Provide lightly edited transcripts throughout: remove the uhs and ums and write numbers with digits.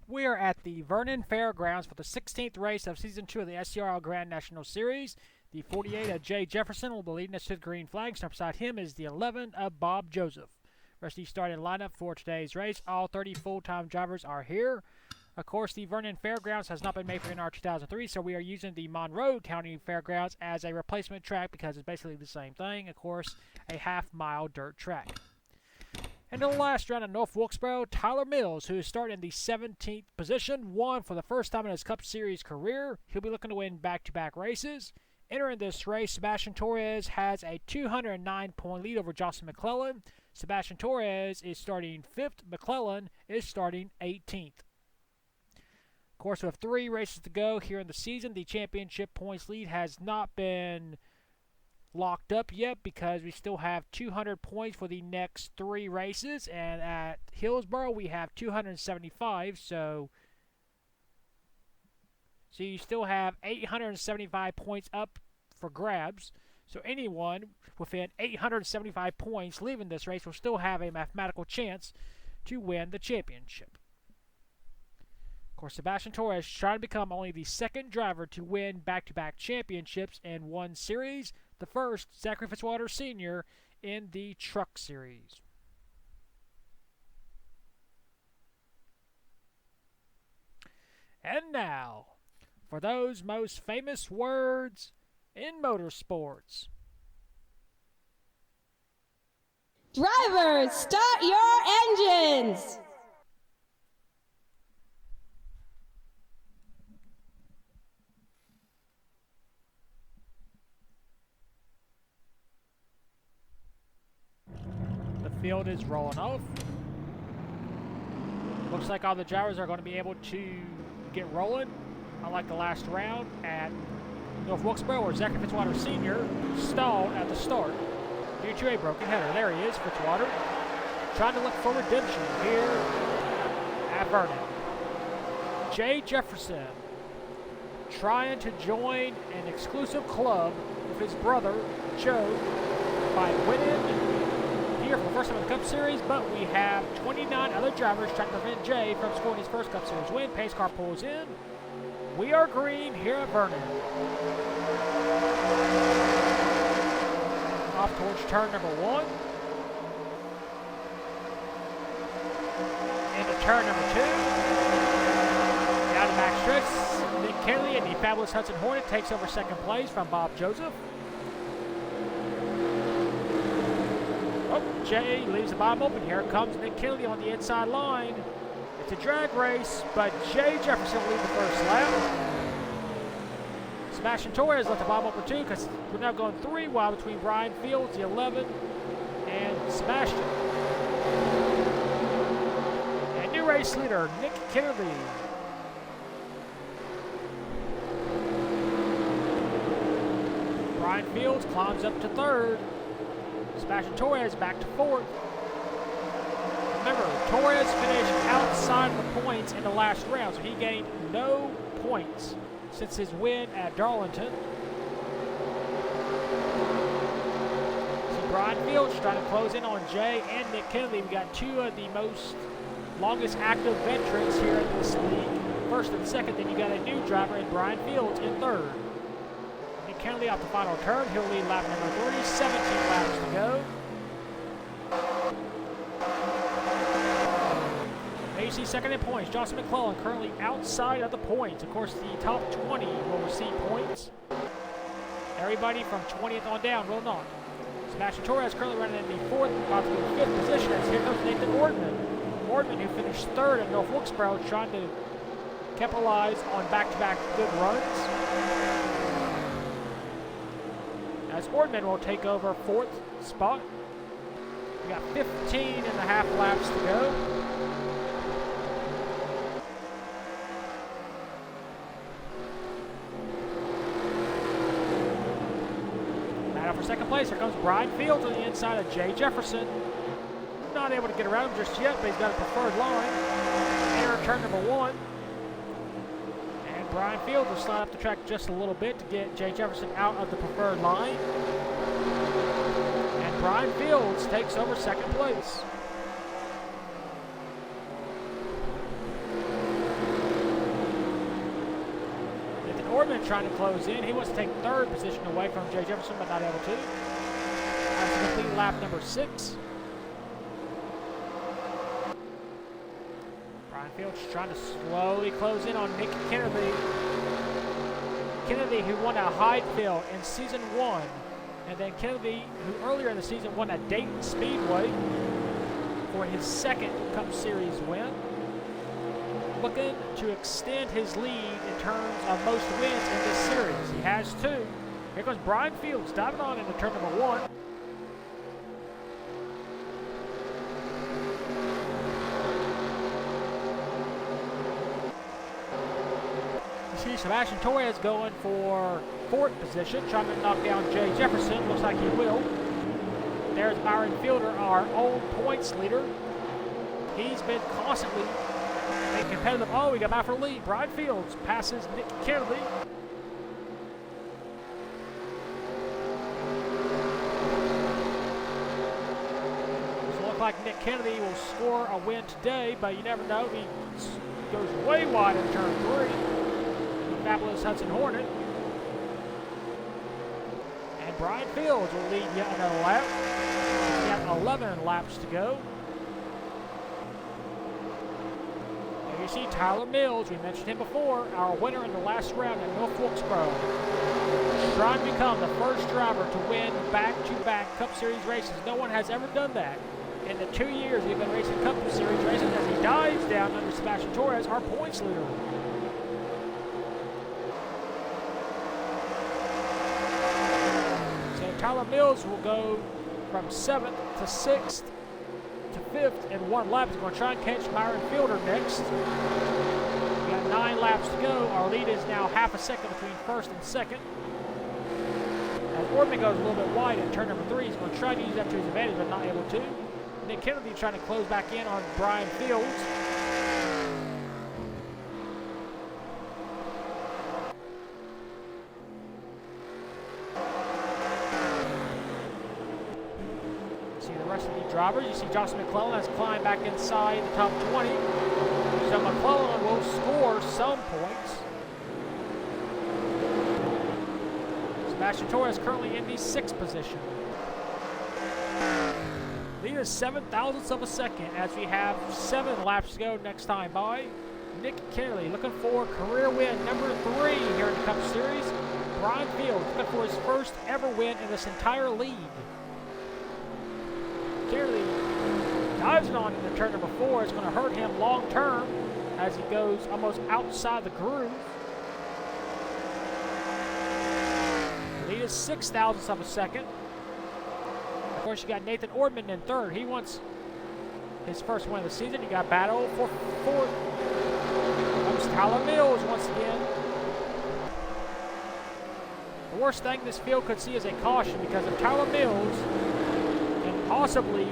We are at the Vernon Fairgrounds for the 16th race of Season 2 of the SCRL Grand National Series. The 48 of Jay Jefferson will be leading us to the green flag. So beside him is the 11 of Bob Joseph. Rest of the starting lineup for today's race. All 30 full-time drivers are here. Of course, the Vernon Fairgrounds has not been made for NR 2003, so we are using the Monroe County Fairgrounds as a replacement track because it's basically the same thing. Of course, a half-mile dirt track. And in the last round of North Wilkesboro, Tyler Mills, who is starting in the 17th position, won for the first time in his Cup Series career. He'll be looking to win back-to-back races. Entering this race, Sebastian Torres has a 209-point lead over Johnson McClellan. Sebastian Torres is starting 5th. McClellan is starting 18th. Of course, we have 3 races to go here in the season. The championship points lead has not been locked up yet because we still have 200 points for the next 3 races, and at Hillsboro we have 275, so you still have 875 points up for grabs. So anyone within 875 points leaving this race will still have a mathematical chance to win the championship. Of course, Sebastian Torres is trying to become only the 2nd driver to win back-to-back championships in one series. The first, Zachary Fitzwater Sr. in the Truck Series. And now, for those most famous words in motorsports. Drivers, start your engines! Field is rolling off. Looks like all the drivers are going to be able to get rolling, unlike the last round at North Wilkesboro, where Zachary Fitzwater Sr. stalled at the start due to a broken header. There he is, Fitzwater, trying to look for redemption here at Vernon. Jay Jefferson trying to join an exclusive club with his brother, Joe, by winning here for the first time in the Cup Series, but we have 29 other drivers trying to prevent Jay from scoring his first Cup Series win. Pace car pulls in. We are green here at Vernon. Off towards turn number 1. Into turn number 2. Down the back stretch, Nick Kelly and the fabulous Hudson Hornet takes over 2nd place from Bob Joseph. Jay leaves the bottom open. Here comes Nick Kennedy on the inside line. It's a drag race, but Jay Jefferson will lead the first lap. Sebastian Torres left the bottom open too, because we're now going 3 wide between Brian Fields, the 11, and Sebastian. And new race leader, Nick Kennedy. Brian Fields climbs up to 3rd. Sebastian Torres back to 4th. Remember, Torres finished outside of the points in the last round, so he gained no points since his win at Darlington. See, Brian Fields trying to close in on Jay and Nick Kennedy. We got 2 of the longest active veterans here in this league. 1st and 2nd, then you got a new driver in Brian Fields in 3rd. Kennedy off the final turn. He'll lead lap number 3, 17 laps to go. Now you see 2nd in points. Johnson McClellan currently outside of the points. Of course, the top 20 will receive points. Everybody from 20th on down will not. Sebastian Torres currently running in the 4th, about to be 5th position. As here comes Nathan Ordman. Ordman, who finished 3rd at North Wilkesboro, trying to capitalize on back-to-back good runs. As Ordman will take over 4th spot. We got 15.5 laps to go. Battle for 2nd place. Here comes Brian Fields on the inside of Jay Jefferson. Not able to get around him just yet, but he's got a preferred line. Enter turn number 1. Brian Fields will slide up the track just a little bit to get Jay Jefferson out of the preferred line. And Brian Fields takes over 2nd place. Ortman trying to close in. He wants to take third position away from Jay Jefferson, but not able to. That's to complete lap number 6. Brian Fields trying to slowly close in on Nick Kennedy. Kennedy, who won at Hydefield in Season 1. And then Kennedy, who earlier in the season won at Dayton Speedway for his second Cup Series win. Looking to extend his lead in terms of most wins in this series. He has 2. Here comes Brian Fields diving on into turn number 1. You see Sebastian Torres going for 4th position, trying to knock down Jay Jefferson. Looks like he will. There's Byron Fielder, our old points leader. He's been constantly competitive. Oh, we got back for the lead. Brian Fields passes Nick Kennedy. Doesn't look like Nick Kennedy will score a win today, but you never know. He goes way wide in turn 3. Fabulous Hudson Hornet. And Brian Fields will lead yet another lap. We have 11 laps to go. You see Tyler Mills, we mentioned him before, our winner in the last round at North Wilkesboro. Trying to become the first driver to win back-to-back Cup Series races. No one has ever done that. In the 2 years we've been racing Cup Series races, as he dives down under Sebastian Torres, our points leader. So Tyler Mills will go from 7th to 6th. To 5th in 1 lap. He's going to try and catch Byron Fielder next. We got 9 laps to go. Our lead is now half a second between 1st and 2nd. As Ortman goes a little bit wide in turn number 3, he's going to try to use that to his advantage, but not able to. Nick Kennedy trying to close back in on Brian Fields. Drivers. You see Josh McClellan has climbed back inside the top 20. So McClellan will score some points. Sebastian Torres currently in the 6th position. Lead is 7 thousandths of a second as we have 7 laps to go next time by. Nick Kennedy looking for career win number 3 here in the Cup Series. Brian Fields looking for his first ever win in this entire league. Kennedy dives it on into turn number 4. It's going to hurt him long term as he goes almost outside the groove. Lead is 6 thousandths of a second. Of course, you got Nathan Ortman in 3rd. He wants his first win of the season. You got battle for 4th. Comes Tyler Mills once again. The worst thing this field could see is a caution, because if Tyler Mills possibly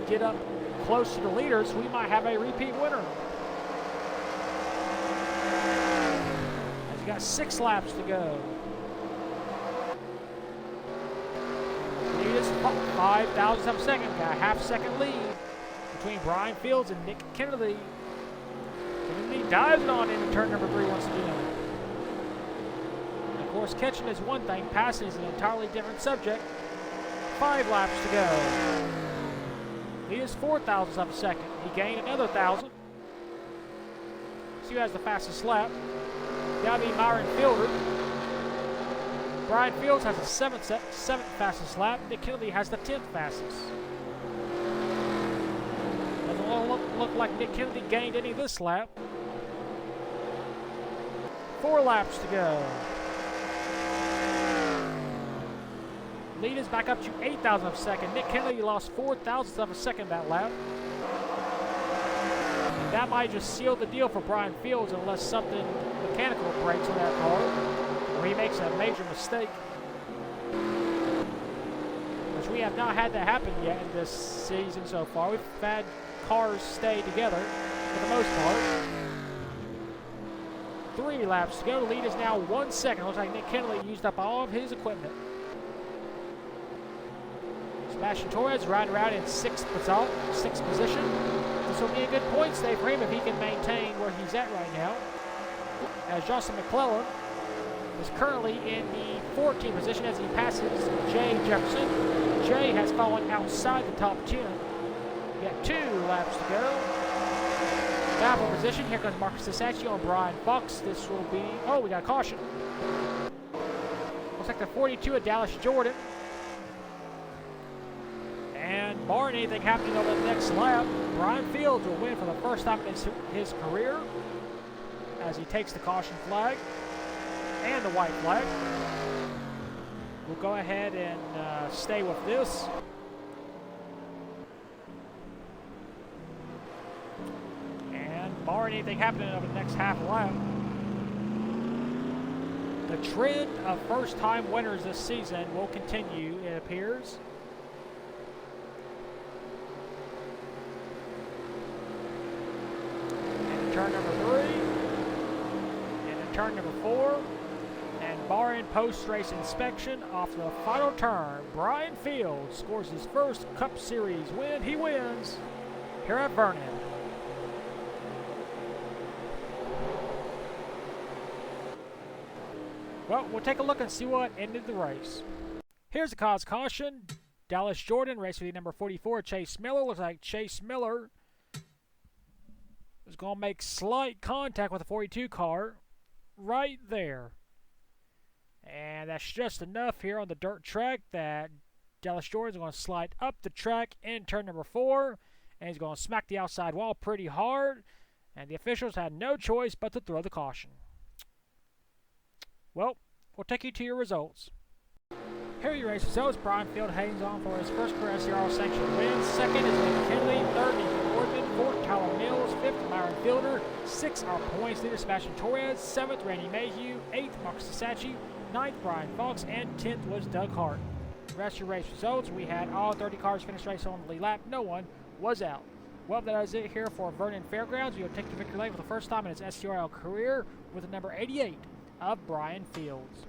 get up close to the leaders, we might have a repeat winner. As you got 6 laps to go. Lead is 5 thousandths of a second. Got a half-second lead between Brian Fields and Nick Kennedy. Kennedy dives on into turn number 3 once again. And of course, catching is one thing, passing is an entirely different subject. 5 laps to go. He is 4 thousandths of a second. He gained another 1,000. See who has the fastest lap. Gotta be Byron Fielder. Brian Fields has the 7th fastest lap. Nick Kennedy has the 10th fastest. Doesn't look like Nick Kennedy gained any this lap. 4 laps to go. Lead is back up to 8 thousandths of a second. Nick Kennedy lost 4 thousandths of a second that lap. And that might just seal the deal for Brian Fields unless something mechanical breaks on that car, or he makes a major mistake. Which we have not had that happen yet in this season so far. We've had cars stay together for the most part. 3 laps to go. The lead is now 1 second. Looks like Nick Kennedy used up all of his equipment. Sebastian Torres riding around in 6th position. This will be a good points day for him if he can maintain where he's at right now. As Justin McClellan is currently in the 14th position as he passes Jay Jefferson. Jay has fallen outside the top 10. Got 2 laps to go. Battle position. Here comes Marcus Sasachi on Brian Fox. This will be... Oh, we got a caution. Looks like the 42 of Dallas Jordan. And barring anything happening over the next lap, Brian Fields will win for the first time in his career as he takes the caution flag and the white flag. We'll go ahead and stay with this. And barring anything happening over the next half lap, the trend of first-time winners this season will continue, it appears. Turn number 3, and then turn number 4, and barring post-race inspection off the final turn, Brian Fields scores his first Cup Series win. He wins here at Vernon. Well, we'll take a look and see what ended the race. Here's the cause caution. Dallas Jordan, race with number 44, Chase Miller. Looks like Chase Miller is going to make slight contact with the 42 car right there. And that's just enough here on the dirt track that Dallas Jordan is going to slide up the track in turn number 4. And he's going to smack the outside wall pretty hard. And the officials had no choice but to throw the caution. Well, we'll take you to your results. Here are your race results. Brian Field hangs on for his first career SCRL sanctioned win. Second is Nick McKinley. Third, Ethan Boardman. Fourth, Tyler Mills. Fifth, Myron Fielder. Sixth, our points leader, Sebastian Torres. Seventh, Randy Mayhew. Eighth, Marcus Sasachi. Ninth, Brian Fox. And 10th was Doug Hart. The rest of your race results, we had all 30 cars finish race on the lead lap. No one was out. Well, that is it here for Vernon Fairgrounds. We will take the victory lane for the first time in his SCRL career with the number 88 of Brian Fields.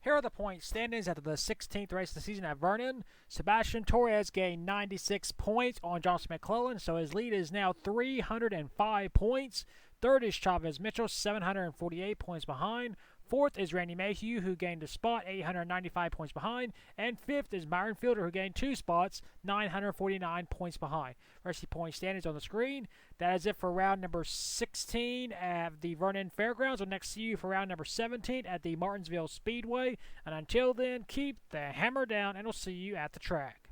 Here are the point standings after the 16th race of the season at Vernon. Sebastian Torres gained 96 points on Johnson McClellan, so his lead is now 305 points. Third is Chavez Mitchell, 748 points behind. Fourth is Randy Mayhew, who gained a spot, 895 points behind. And fifth is Myron Fielder, who gained 2 spots, 949 points behind. Rest of the point standings on the screen. That is it for round number 16 at the Vernon Fairgrounds. We'll next see you for round number 17 at the Martinsville Speedway. And until then, keep the hammer down, and we'll see you at the track.